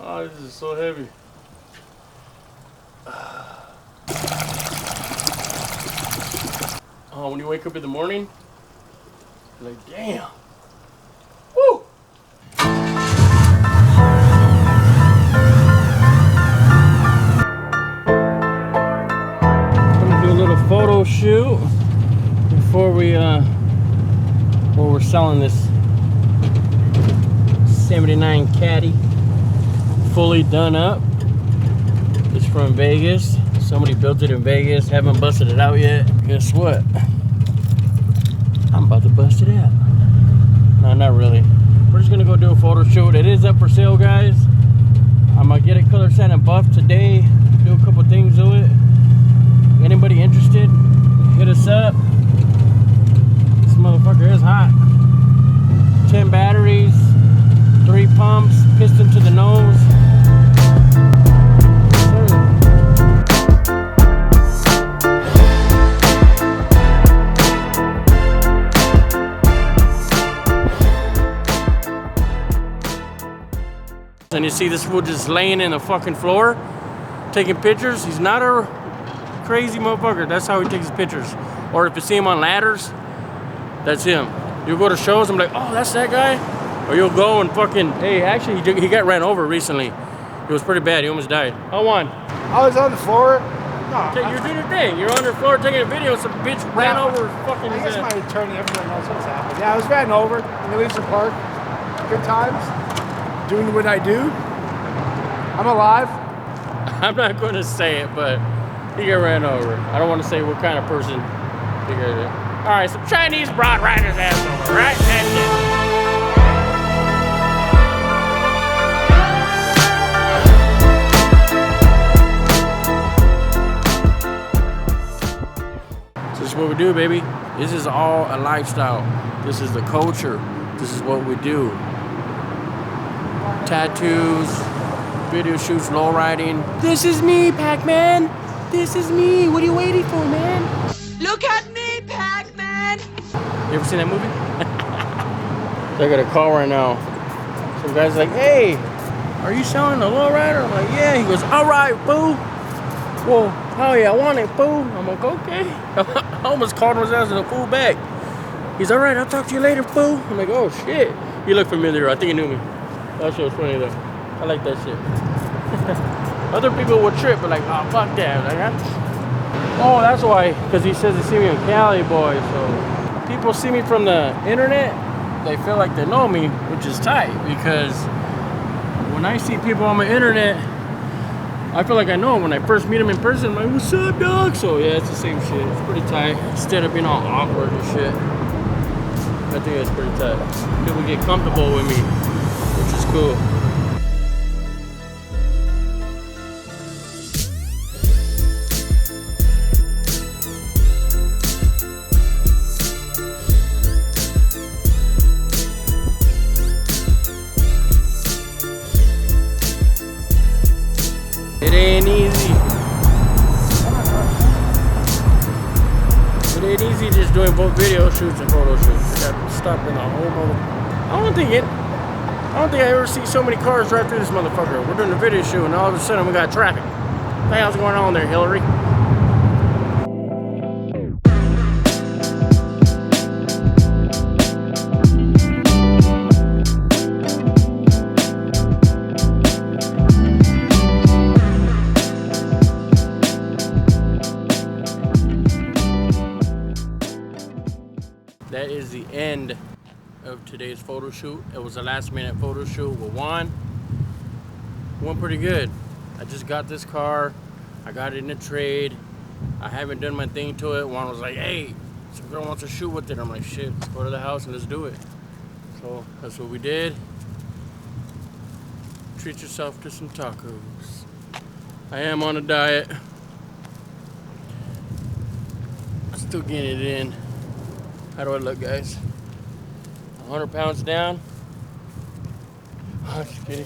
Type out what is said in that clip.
Oh, this is so heavy. Oh, when you wake up in the morning, you're like, damn. Woo! Gonna do a little photo shoot before we're selling this 79 Caddy, fully done up. It's from Vegas. Somebody built it in Vegas, haven't busted it out yet. Guess what? I'm about to bust it out. No, not really. We're just gonna go do a photo shoot. It is up for sale, guys. I'm gonna get it color sand and buff today, do a couple things to it. Anybody interested, hit us up. This motherfucker is hot. 10 batteries, 3 pumps, piston to the nose. And you see this fool just laying in the fucking floor, taking pictures. He's not a crazy motherfucker. That's how he takes his pictures. Or if you see him on ladders, that's him. You'll go to shows, I'm like, oh, that's that guy. Or you'll go and fucking, hey, actually, he got ran over recently. It was pretty bad. He almost died. Oh, Juan. I was on the floor. No, you're doing your thing. You're on the floor taking a video. Some bitch ran over fucking. I guess my attorney, everyone knows what's happened. Yeah, I was ran over in the Legion Park. Good times. Doing what I do. I'm alive. I'm not going to say it, but he got ran over. I don't want to say what kind of person he got it. All right, some Chinese broad riding his ass over, right? That's it. So this is what we do, baby. This is all a lifestyle. This is the culture. This is what we do. Tattoos, video shoots, low riding. This is me, Pac-Man. This is me. What are you waiting for, man? Look at me, Pac-Man. You ever seen that movie? I got a call right now. Some guy's like, hey, are you selling a low rider? I'm like, yeah. He goes, all right, boo. Well, oh yeah, I want it, boo. I'm like, okay. I almost called him his ass in a fool back. He's all right, I'll talk to you later, boo. I'm like, oh shit. He looked familiar. I think he knew me. That shit was funny though. I like that shit. Other people would trip, but like, oh, fuck that. Like, oh, that's why. Because he says they see me on Cali, boy. So people see me from the internet, they feel like they know me, which is tight. Because when I see people on my internet, I feel like I know them. When I first meet them in person, I'm like, what's up, dog? So yeah, it's the same shit. It's pretty tight. Instead of being all awkward and shit. I think that's pretty tight. People get comfortable with me, which is cool. It ain't easy. It ain't easy just doing both video shoots and photo shoots. You got to stop in a whole mother. I don't think I ever see so many cars drive through this motherfucker. We're doing a video shoot and all of a sudden we got traffic. What the hell's going on there, Hillary? That is the end of today's photo shoot. It was a last minute photo shoot with Juan. Went pretty good. I just got this car. I got it in a trade. I haven't done my thing to it. Juan was like, hey, some girl wants to shoot with it. I'm like, shit, let's go to the house and let's do it. So that's what we did. Treat yourself to some tacos. I am on a diet. I'm still getting it in. How do I look, guys? 100 pounds down. Oh, just kidding.